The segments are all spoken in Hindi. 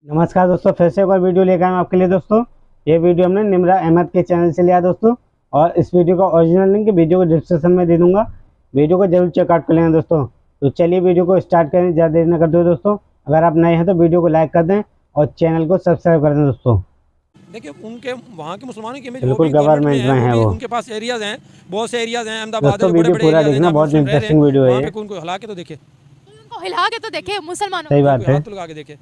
नमस्कार दोस्तों, फिर से एक और वीडियो लेकर आए हैं आपके लिए। दोस्तों ये वीडियो हमने निम्रा अहमद के चैनल से लिया दोस्तों, और इस वीडियो का ओरिजिनल लिंक वीडियो को डिस्क्रिप्शन में दे दूंगा। वीडियो को जरूर चेकआउट कर लेंगे दोस्तों। तो चलिए वीडियो को स्टार्ट करें, ज़्यादा देर न करते हुए दोस्तों। अगर आप नए हैं तो वीडियो को लाइक कर दें और चैनल को सब्सक्राइब कर दें दोस्तों। देखिए उनके वहाँ के मुसलमानों की इमेज बिल्कुल गवर्नमेंट में है वो। उनके पास एरियाज हैं, बहुत से एरियाज हैं अहमदाबाद दोस्तों में, बड़े वीडियो बड़े पूरा एरियाज देखना, हैं, बहुत इंटरेस्टिंग वीडियो है वहाँ ये। पे उनको हिला के तो देखे, उनको हिला के तो देखे मुसलमानों सही बात है। हाथ लगा के देखे।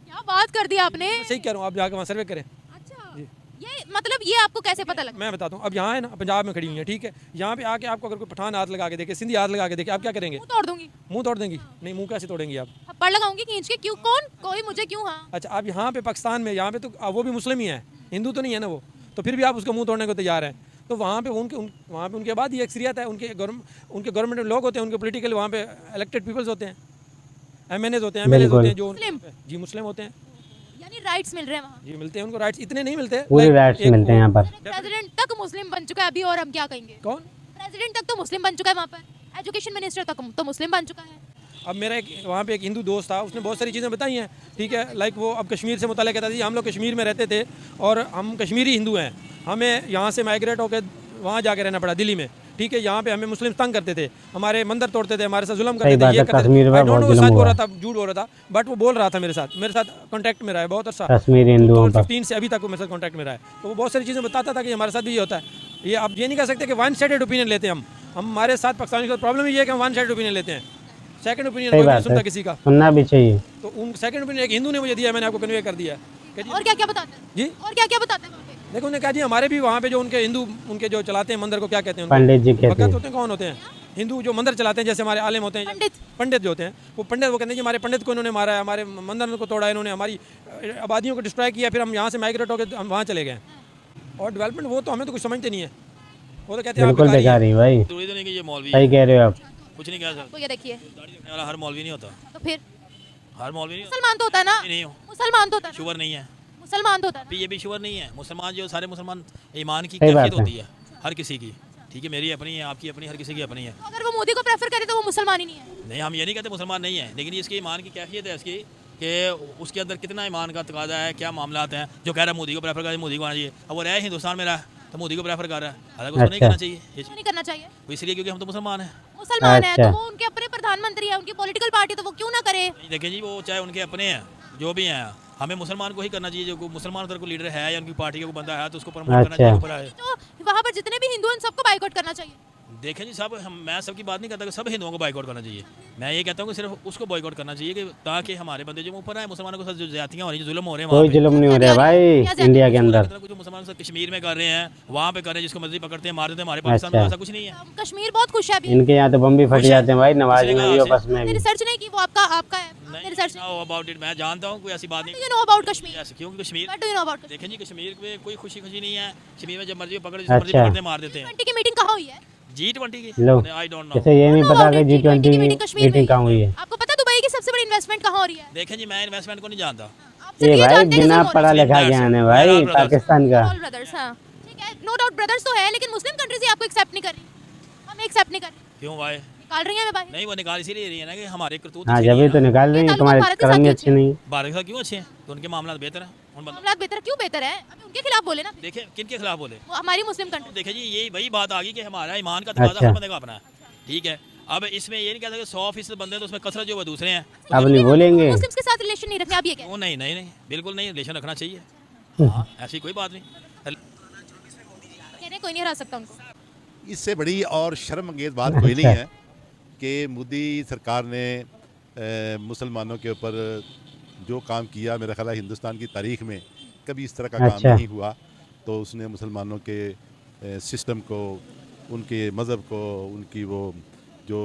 क्या बात कर दी आपने। सही कह रहा हूँ, आप जाके वहाँ सर्वे करें। अच्छा, ये मतलब ये आपको कैसे पता लगा? मैं बताता हूँ, अब यहाँ है ना, पंजाब में खड़ी हुई है, ठीक है। यहाँ पे आके आपको अगर कोई पठान हाथ लगा के देखे, सिंधी हाथ लगा के देखे, आप क्या करेंगे? मुंह तोड़ दूंगी। मुंह तोड़ देंगी? नहीं, मुंह कैसे तोड़ेंगी आप? थप्पड़ लगाऊंगी खींच के। क्यों? कौन? कोई मुझे क्यों? हाँ अच्छा, आप यहाँ पे पाकिस्तान में, यहाँ पे तो वो भी मुस्लिम ही है, हिंदू तो नहीं है ना वो, तो फिर भी आप उसका मुंह तोड़ने को तैयार हैं। तो वहाँ पे वहाँ पे उनके बाद ये अक्सरियत है, उनके गवर्नमेंट में लोग होते हैं, उनके पोलिटिकल वहाँ पे इलेक्टेड पीपल्स होते हैं, MNAs होते हैं, MLAs होते हैं जो जी मुस्लिम होते हैं। यानी राइट्स मिल रहे हैं वहाँ? जी मिलते हैं उनको राइट्स, इतने नहीं मिलते, पूरे राइट्स मिलते हैं यहाँ पर। प्रेसिडेंट तक मुस्लिम बन चुका है अभी, और हम क्या कहेंगे? कौन? प्रेसिडेंट तक तो मुस्लिम बन चुका है वहाँ पर। एजुकेशन मिनिस्टर तक तो मुस्लिम बन चुका है। अब मेरा वहाँ पे एक हिंदू दोस्त था, उसने बहुत सारी चीज़ें बताई हैं, ठीक है। लाइक वो अब कश्मीर से मुताल्लिक़ कहता था जी हम लोग कश्मीर में रहते थे और हम कश्मीरी हिंदू हैं, हमें यहाँ से माइग्रेट होकर वहाँ जाके रहना पड़ा दिल्ली में, ठीक है। यहाँ पे हमें मुस्लिम तंग करते थे, हमारे मंदिर तोड़ते थे, हमारे साथ जुल्म करते थे, ये करते थे। आई डोंट नो सच बोल रहा था झूठ बोल रहा था, बट वो बोल रहा था मेरे साथ कांटेक्ट में रहा है बहुत अच्छा, कश्मीरी हिंदुओं पर 2015 से अभी तक वो मेरे साथ कांटेक्ट में रहा है। तो वो बहुत सारी चीज़ें बताता था कि हमारे साथ भी ये होता है। ये आप ये नहीं कह सकते कि वन साइडेड ओपिनियन लेते हैं हम। हमारे साथ पाकिस्तानी का प्रॉब्लम ये है कि हम वन साइड ओपिनियन लेते हैं, सेकंड ओपिनियन कोई नहीं सुनता किसी का, सुनना भी चाहिए। तो उन सेकंड ओपिनियन एक हिंदू ने मुझे दिया, मैंने आपको कन्वे कर दिया है। और क्या क्या बताते हैं जी, और क्या क्या बताते हैं वहाँ पे? देखो उन्होंने कहा जी हमारे भी वहाँ पे जो उनके हिंदू उनके जो चलाते हैं मंदिर को क्या कहते हैं? पंडित जी कहते भगत हैं। होते हैं, कौन होते हैं? हिंदू जो मंदिर चलाते हैं, जैसे हमारे आलिम होते हैं, पंडित जो होते हैं, वो पंडित वो कहते हैं जी हमारे पंडित को इन्होंने मारा है, हमारे मंदिर को तोड़ा है इन्होंने, हमारी आबादियों को डिस्ट्रॉय किया, फिर हम यहाँ से माइग्रेट होकर हम वहाँ चले गए। और डेवलपमेंट वो तो हमें तो कुछ समझते नहीं है, वो तो कहते हैं बिल्कुल बेकार ही भाई, जरूरी तो नहीं कि ये मौलवी सही कह रहे हो आप। कुछ नहीं कह सकते। तो ये देखिए, दाढ़ी रखने वाला हर मौलवी नहीं होता, तो फिर हर मौलवी नहीं होता। मुसलमान तो होता है ना? नहीं हो, मुसलमान तो होता है ना? शुगर नहीं है, मुसलमान तो होता है ना? ये भी शुगर नहीं है। मुसलमान जो सारे मुसलमान ईमान की सही बात कैफियत है। होती है हर किसी की, ठीक है। मेरी अपनी है, आपकी अपनी, हर किसी की अपनी है। तो अगर वो मोदी को प्रेफर करे तो वो मुसलमान ही नहीं है? नहीं, हम ये नहीं कहते मुसलमान नहीं है, लेकिन इसकी ईमान की कैफियत है इसकी कि उसके अंदर कितना ईमान का तकाजा है, क्या मामलात हैं। जो कह रहा है मोदी को प्रेफर करे, मोदी को आना चाहिए, अब वो रहे हिंदुस्तान में रहा तो मोदी को प्रेफर कर रहा है, हालांकि उसको नहीं करना चाहिए। ये क्यों नहीं करना चाहिए? वो इसलिए क्योंकि हम तो मुसलमान हैं। मुसलमान है तो अच्छा। वो उनके अपने प्रधानमंत्री है, उनकी पॉलिटिकल पार्टी, तो वो क्यों ना करे? देखें जी, वो चाहे उनके अपने हैं जो भी हैं, हमें मुसलमान को ही करना चाहिए। जो मुसलमान उधर को लीडर है या उनकी पार्टी का कोई बंदा है तो उसको प्रमोट करना चाहिए ऊपर आए। तो वहाँ पर जितने भी हिंदू हैं सबको बाइकआउट करना चाहिए। देखें जी, सब मैं सबकी बात नहीं करता कि सब हिंदुओं को बाइकआउट करना चाहिए। मैं ये कहता हूँ कि सिर्फ उसको बाइकआउट करना चाहिए कि ताकि हमारे बंदे जो ऊपर आए, मुसलमानों के साथ जो ज्यादतियाँ हो रही हैं, जो जुल्म हो रहे हैं, कोई जुल्म नहीं हो रहा है भाई इंडिया के अंदर। जो मुसलमान सब कश्मीर में कर रहे हैं, वहाँ पे कर रहे हैं, जिसको मर्जी पकड़ते हैं मार देते हैं। हमारे पाकिस्तान में ऐसा कुछ नहीं है। कश्मीर बहुत खुश है अभी। इनके यहाँ तो बम भी फट जाते हैं भाई, नवाज में भी, बस में भी। रिसर्च नहीं की, वो आपका है। रिसर्च अबाउट इट मैं जानता हूँ, कोई ऐसी बात नहीं। You know about Kashmir? क्योंकि Kashmir, what do you know about Kashmir? देखें जी, कश्मीर में कोई खुशी नहीं है। कश्मीर में जब मर्जी पकड़, जिस मर्जी पकड़ते मार देते हैं। G20 की मीटिंग कहाँ हुई है? G20 की लो, आई डोंट नो। जैसे ये नहीं पता कि G20 की मीटिंग कहाँ हुई है। आपको पता दुबई की सबसे बड़ी इन्वेस्टमेंट कहाँ हो रही है? देखें जी, मैं इन्वेस्टमेंट को नहीं जानता। ये भाई बिना पढ़ा लिखा ज्ञान है भाई पाकिस्तान का। ऑल ब्रदर्स, हाँ ठीक है, नो डाउट ब्रदर्स तो है, लेकिन मुस्लिम कंट्रीज ही आपको एक्सेप्ट नहीं कर रही, हमें एक्सेप्ट नहीं कर रही। क्यों भाई? निकाल रही है भाई। नहीं, वो निकाल इसीलिए रही है ना कि हमारे करतूत हाँ जब तो निकाल रही है, तुम्हारे कर्म ही अच्छे नहीं। भारत के साथ क्यों अच्छे हैं? तो उनके मामला बेहतर हैं। मामला बेहतर क्यों बेहतर है? अभी उनके खिलाफ बोले ना। देखें किन के खिलाफ बोले? वो हमारी मुस्लिम कंट्री। देखें जी, यही वही बात आ गई कि हमारा ईमान का तकाजा हर बंदे का अपना है, ठीक है। अब इसमें ये नहीं कहता कि 100% बंदे तो उसमें कसरत जो वो दूसरे हैं। अब नहीं बोलेंगे मुस्लिम्स के साथ रिलेशन नहीं रखने, आप ये कह? नहीं, बिल्कुल नहीं, रिलेशन रखना चाहिए। हाँ, ऐसी कोई बात नहीं। कहने कोई नहीं हरा सकता उनको। इससे बड़ी और शर्मअंगेज बात कोई नहीं है कि मोदी सरकार ने मुसलमानों के ऊपर जो काम किया, मेरा ख्याल है हिंदुस्तान की तारीख में कभी इस तरह का काम नहीं हुआ। तो उसने मुसलमानों के सिस्टम को, उनके मज़हब को, उनकी वो जो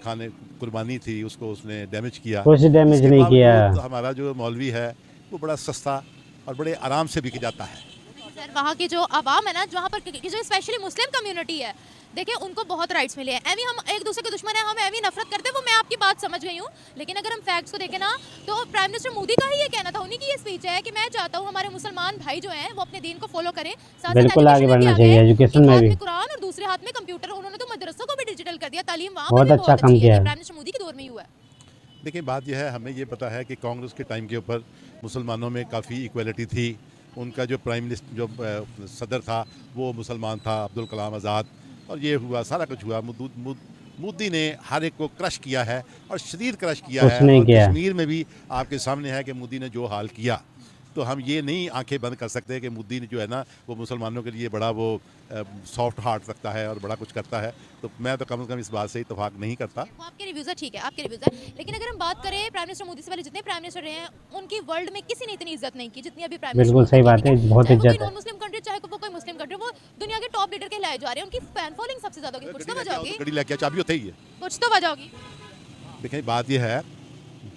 खाने कुर्बानी थी उसको उसने डैमेज किया। कुछ डैमेज नहीं किया। हमारा जो मौलवी है वो बड़ा सस्ता और बड़े आराम से बिक जाता है। सर वहाँ की जो आवाम है ना, वहाँ पर की जो स्पेशली मुस्लिम कम्युनिटी है, देखिए उनको बहुत राइट्स मिले हैं। एवी हम एक दूसरे के दुश्मन है, हम एवी नफरत करते हैं, वो मैं आपकी बात समझ गई हूँ। लेकिन अगर हम फैक्ट्स को देखें ना, तो प्राइम मिनिस्टर मोदी का ही ये कहना था, उन्हीं की ये स्पीच है कि मैं चाहता हूँ हमारे मुसलमान भाई जो हैं वो अपने दीन को फॉलो करें, साथ बिल्कुल आगे बढ़ना चाहिए एजुकेशन में भी। कुरान और दूसरे हाथ में कंप्यूटर, उन्होंने तो मदरसों को भी डिजिटल कर दिया, तालीम वहाँ बहुत अच्छा काम किया है। प्राइम मिनिस्टर मोदी के दौर में ही हुआ है। देखिए बात यह है, हमें ये पता है कि कांग्रेस के टाइम के ऊपर मुसलमानों में काफ़ी इक्वलिटी थी। उनका जो प्राइम मिनिस्टर जो सदर था वो मुसलमान था, अब्दुल कलाम आज़ाद, और ये हुआ सारा कुछ हुआ। मोदी ने हर एक को क्रश किया है और शदीद क्रश किया है। और कश्मीर में भी आपके सामने है कि मोदी ने जो हाल किया, तो हम ये नहीं आंखें बंद कर सकते कि मोदी ने जो है ना वो मुसलमानों के लिए बड़ा वो सॉफ्ट हार्ट रखता है और बड़ा कुछ करता है। तो मैं तो कम से कम इस बात से इत्तेफाक नहीं करता। वो आपके रिव्यूज़ है, ठीक है, आपके रिव्यूज़ है, लेकिन अगर हम बात करें प्राइम मिनिस्टर मोदी से पहले जितने प्राइम मिनिस्टर रहे हैं उनकी वर्ल्ड में किसी ने इतनी इज्जत नहीं की जितनी अभी प्राइम मिनिस्टर। बिल्कुल सही बात है, बहुत इज्जत है। नॉन मुस्लिम कंट्री चाहे वो कोई मुस्लिम कंट्री, वो दुनिया के टॉप लीडर कहलाए जा रहे हैं, उनकी फैन फॉलोइंग सबसे ज्यादा होगी। कुछ तो वजह होगी, गड़ी लेके चाबी होती ही है, कुछ तो वजह होगी। देखिए बात यह है,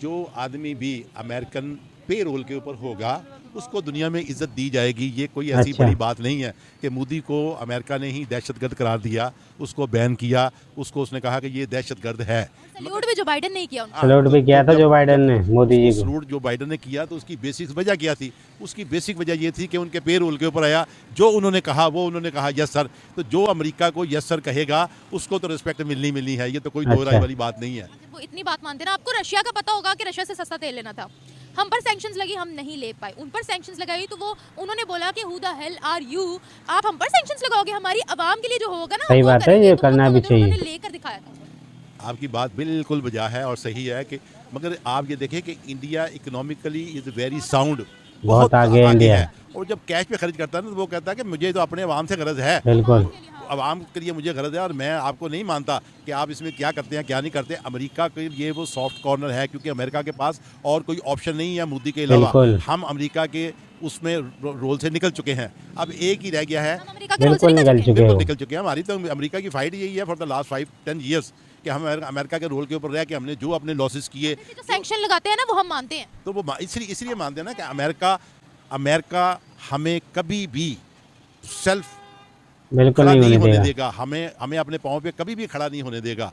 जो आदमी भी अमेरिकन पे रोल के ऊपर होगा उसको दुनिया में इज्जत दी जाएगी। ये कोई ऐसी बड़ी बात नहीं है कि मोदी को अमेरिका ने ही दहशतगर्द करार दिया, उसको बैन किया, उसको उसने कहा कि ये दहशतगर्द है। सैल्यूट भी जो बाइडेन नहीं किया, सैल्यूट भी किया था जो बाइडेन ने मोदी जी को। सैल्यूट जो बाइडेन ने किया तो उसकी बेसिक वजह क्या थी? उसकी बेसिक वजह ये थी कि उनके पे रोल के ऊपर आया, जो उन्होंने कहा वो उन्होंने कहा यस सर। तो जो अमेरिका को यस सर कहेगा उसको तो रिस्पेक्ट मिलनी है, ये तो कोई दो राय वाली बात नहीं है। वो इतनी बात मानते ना। आपको रशिया का पता होगा कि रशिया से सस्ता तेल लेना था, हम पर सैंक्शंस लगी, हम नहीं ले पाए। उन पर सैंक्शंस लगाई तो वो उन्होंने बोला कि who the hell are you, आप हम पर सैंक्शंस लगाओगे, हमारी आवाम के लिए जो होगा ना सही बात है, ये करना भी चाहिए। उन्होंने लेकर दिखाया था। आपकी बात बिल्कुल बजा है और सही है कि मगर आप ये देखें कि India economically is very sound, बहुत आगे इंडिया है। और जब कैश पे खर्च करता है ना तो वो कहता है कि मुझे तो अपने आवाम से गरज है, बिल्कुल आवाम के लिए मुझे गरज है, और मैं आपको नहीं मानता कि आप इसमें क्या करते हैं क्या नहीं करते। अमेरिका के लिए वो सॉफ्ट कॉर्नर है क्योंकि अमेरिका के पास और कोई ऑप्शन नहीं है मोदी के अलावा। हम अमेरिका के उसमें रोल से निकल चुके हैं, अब एक ही रह गया है। बिल्कुल निकल चुके हैं। हमारी तो अमेरिका की फाइट यही है फॉर द लास्ट 5-10 ईयर्स कि हम अमेरिका के रोल के ऊपर रह के हमने जो अपने लॉसेस किए, जो सैंक्शन लगाते हैं ना वो हम मानते हैं। तो वो इसलिए मानते हैं ना कि अमेरिका हमें कभी भी सेल्फ बिल्कुल खड़ा नहीं नहीं होने देगा। देगा, हमें अपने पाँव पे कभी भी खड़ा नहीं होने देगा।